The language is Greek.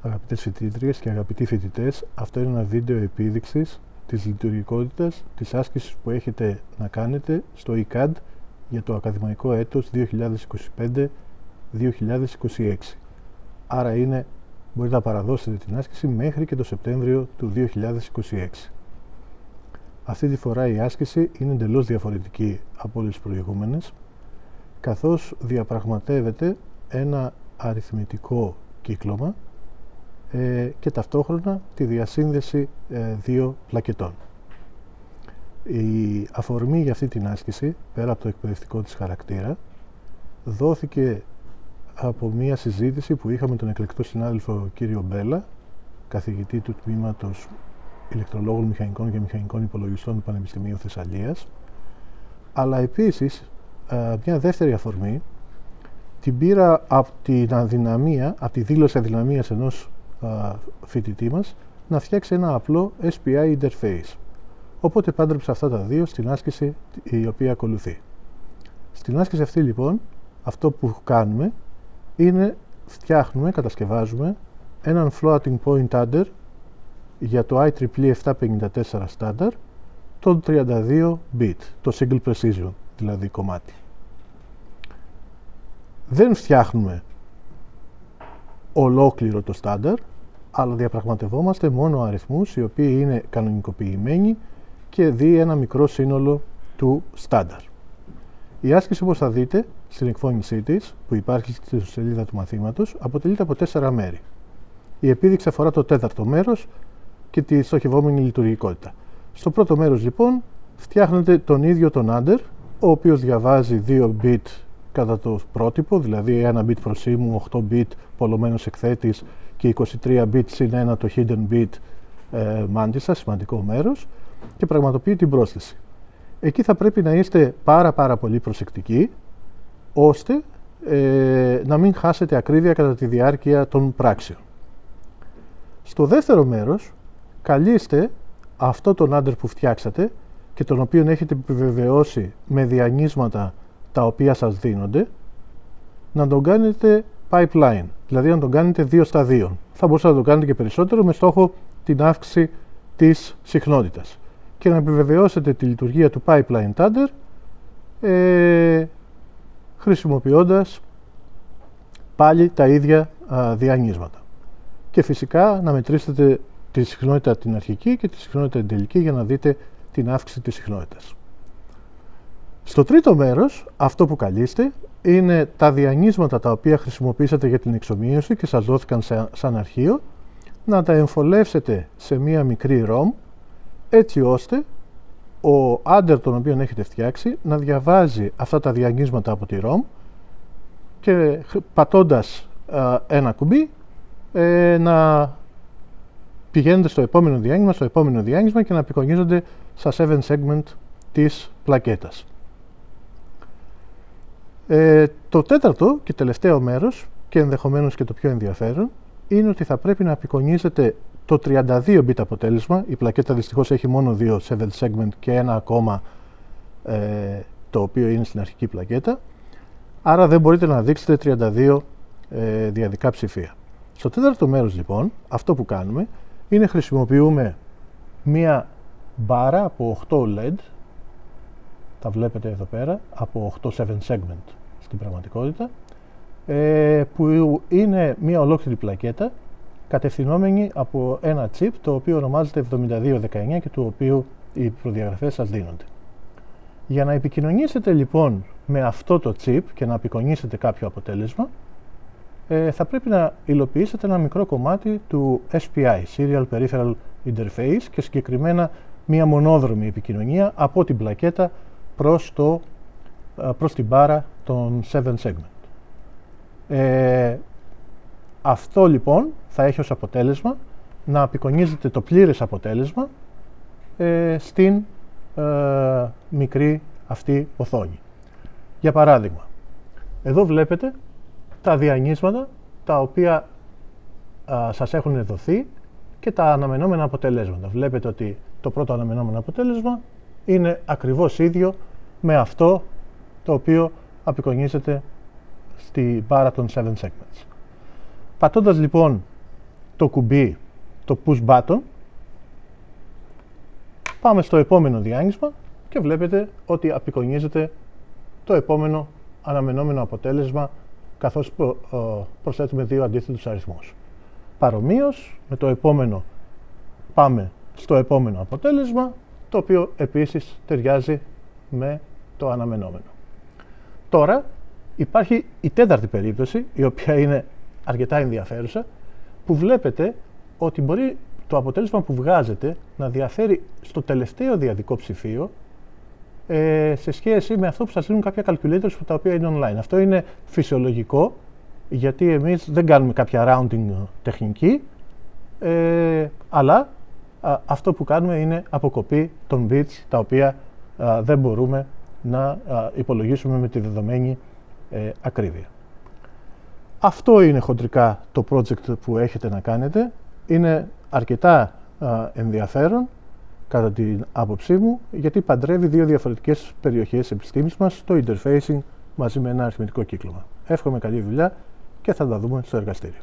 Αγαπητές φοιτήτριες και αγαπητοί φοιτητές, αυτό είναι ένα βίντεο επίδειξης της λειτουργικότητας της άσκησης που έχετε να κάνετε στο ECAD για το ακαδημαϊκό έτος 2025-2026. Άρα μπορείτε να παραδώσετε την άσκηση μέχρι και το Σεπτέμβριο του 2026. Αυτή τη φορά η άσκηση είναι εντελώς διαφορετική από όλες τις προηγούμενες, καθώς διαπραγματεύεται ένα αριθμητικό κύκλωμα και ταυτόχρονα τη διασύνδεση δύο πλακετών. Η αφορμή για αυτή την άσκηση, πέρα από το εκπαιδευτικό της χαρακτήρα, δόθηκε από μία συζήτηση που είχαμε τον εκλεκτό συνάδελφο κύριο Μπέλα, καθηγητή του Τμήματος Ηλεκτρολόγων Μηχανικών και Μηχανικών Υπολογιστών του Πανεπιστημίου Θεσσαλίας, αλλά επίσης μια δεύτερη αφορμή την πήρα από την αδυναμία, από τη δήλωση αδυναμίας ενός φοιτητή μας να φτιάξει ένα απλό SPI interface. Οπότε πάντρεψα αυτά τα δύο στην άσκηση η οποία ακολουθεί. Στην άσκηση αυτή λοιπόν, αυτό που κάνουμε είναι κατασκευάζουμε έναν floating point adder για το IEEE 754 standard, το 32 bit, το single precision δηλαδή κομμάτι. Δεν φτιάχνουμε ολόκληρο το στάνταρ, αλλά διαπραγματευόμαστε μόνο αριθμούς οι οποίοι είναι κανονικοποιημένοι και δει ένα μικρό σύνολο του στάνταρ. Η άσκηση, όπως θα δείτε στην εκφώνησή της, που υπάρχει στη σελίδα του μαθήματος, αποτελείται από 4 μέρη. Η επίδειξη αφορά το 4ο μέρος και τη στοχευόμενη λειτουργικότητα. Στο πρώτο μέρος λοιπόν φτιάχνετε τον ίδιο τον adder, ο οποίος διαβάζει 2 bit κατά το πρότυπο, δηλαδή 1 bit προσήμου, 8 bit πολλωμένος εκθέτης και 23 bit συν 1 το hidden bit μάντισσα, σημαντικό μέρος, και πραγματοποιεί την πρόσθεση. Εκεί θα πρέπει να είστε πάρα πολύ προσεκτικοί, ώστε να μην χάσετε ακρίβεια κατά τη διάρκεια των πράξεων. Στο δεύτερο μέρος, καλείστε αυτό τον adder που φτιάξατε και τον οποίο έχετε επιβεβαιώσει με διανύσματα τα οποία σας δίνονται, να τον κάνετε pipeline, δηλαδή να τον κάνετε 2 σταδίων. Θα μπορούσατε να τον κάνετε και περισσότερο με στόχο την αύξηση της συχνότητας και να επιβεβαιώσετε τη λειτουργία του pipeline adder χρησιμοποιώντας πάλι τα ίδια διανύσματα. Και φυσικά να μετρήσετε τη συχνότητα την αρχική και τη συχνότητα την τελική για να δείτε την αύξηση της συχνότητας. Στο τρίτο μέρος, αυτό που καλείστε είναι τα διανύσματα τα οποία χρησιμοποιήσατε για την εξομοίωση και σας δόθηκαν σαν αρχείο, να τα εμφολεύσετε σε μία μικρή ROM, έτσι ώστε ο adder τον οποίο έχετε φτιάξει να διαβάζει αυτά τα διανύσματα από τη ROM και πατώντας ένα κουμπί να πηγαίνετε στο επόμενο διάνυσμα και να απεικονίζονται στα 7 segment της πλακέτας. Το τέταρτο και τελευταίο μέρος, και ενδεχομένως και το πιο ενδιαφέρον, είναι ότι θα πρέπει να απεικονίζετε το 32 bit αποτέλεσμα. Η πλακέτα δυστυχώς έχει μόνο 2 7 segment και ένα ακόμα το οποίο είναι στην αρχική πλακέτα, άρα δεν μπορείτε να δείξετε 32 διαδικά ψηφία. Στο τέταρτο μέρος λοιπόν, αυτό που κάνουμε είναι χρησιμοποιούμε μία μπάρα από 8 LED, τα βλέπετε εδώ πέρα, από 8 7 segment στην πραγματικότητα, που είναι μία ολόκληρη πλακέτα κατευθυνόμενη από ένα chip το οποίο ονομάζεται 7219 και του οποίου οι προδιαγραφές σας δίνονται. Για να επικοινωνήσετε λοιπόν με αυτό το chip και να απεικονίσετε κάποιο αποτέλεσμα, θα πρέπει να υλοποιήσετε ένα μικρό κομμάτι του SPI, Serial Peripheral Interface, και συγκεκριμένα μία μονόδρομη επικοινωνία από την πλακέτα προς την μπάρα των 7 segment. Αυτό λοιπόν θα έχει ως αποτέλεσμα να απεικονίζετε το πλήρες αποτέλεσμα στην μικρή αυτή οθόνη. Για παράδειγμα, εδώ βλέπετε τα διανύσματα τα οποία σας έχουν δοθεί και τα αναμενόμενα αποτελέσματα. Βλέπετε ότι το πρώτο αναμενόμενο αποτέλεσμα είναι ακριβώς ίδιο με αυτό το οποίο απεικονίζεται στη μπάρα των 7 segments. Πατώντας λοιπόν το κουμπί, το push button, πάμε στο επόμενο διάγνισμα και βλέπετε ότι απεικονίζεται το επόμενο αναμενόμενο αποτέλεσμα, καθώς προσθέτουμε δύο αντίθετους αριθμούς. Παρομοίως, με το επόμενο πάμε στο επόμενο αποτέλεσμα, το οποίο επίσης ταιριάζει με το αναμενόμενο. Τώρα υπάρχει η τέταρτη περίπτωση, η οποία είναι αρκετά ενδιαφέρουσα, που βλέπετε ότι μπορεί το αποτέλεσμα που βγάζετε να διαφέρει στο τελευταίο διαδικό ψηφίο σε σχέση με αυτό που σας δίνουν κάποια calculators τα οποία είναι online. Αυτό είναι φυσιολογικό, γιατί εμείς δεν κάνουμε κάποια rounding τεχνική, αλλά αυτό που κάνουμε είναι αποκοπή των bits, τα οποία δεν μπορούμε να υπολογίσουμε με τη δεδομένη ακρίβεια. Αυτό είναι χοντρικά το project που έχετε να κάνετε. Είναι αρκετά ενδιαφέρον, κατά την άποψή μου, γιατί παντρεύει δύο διαφορετικές περιοχές επιστήμης μας, το interfacing μαζί με ένα αριθμητικό κύκλωμα. Εύχομαι καλή δουλειά και θα τα δούμε στο εργαστήριο.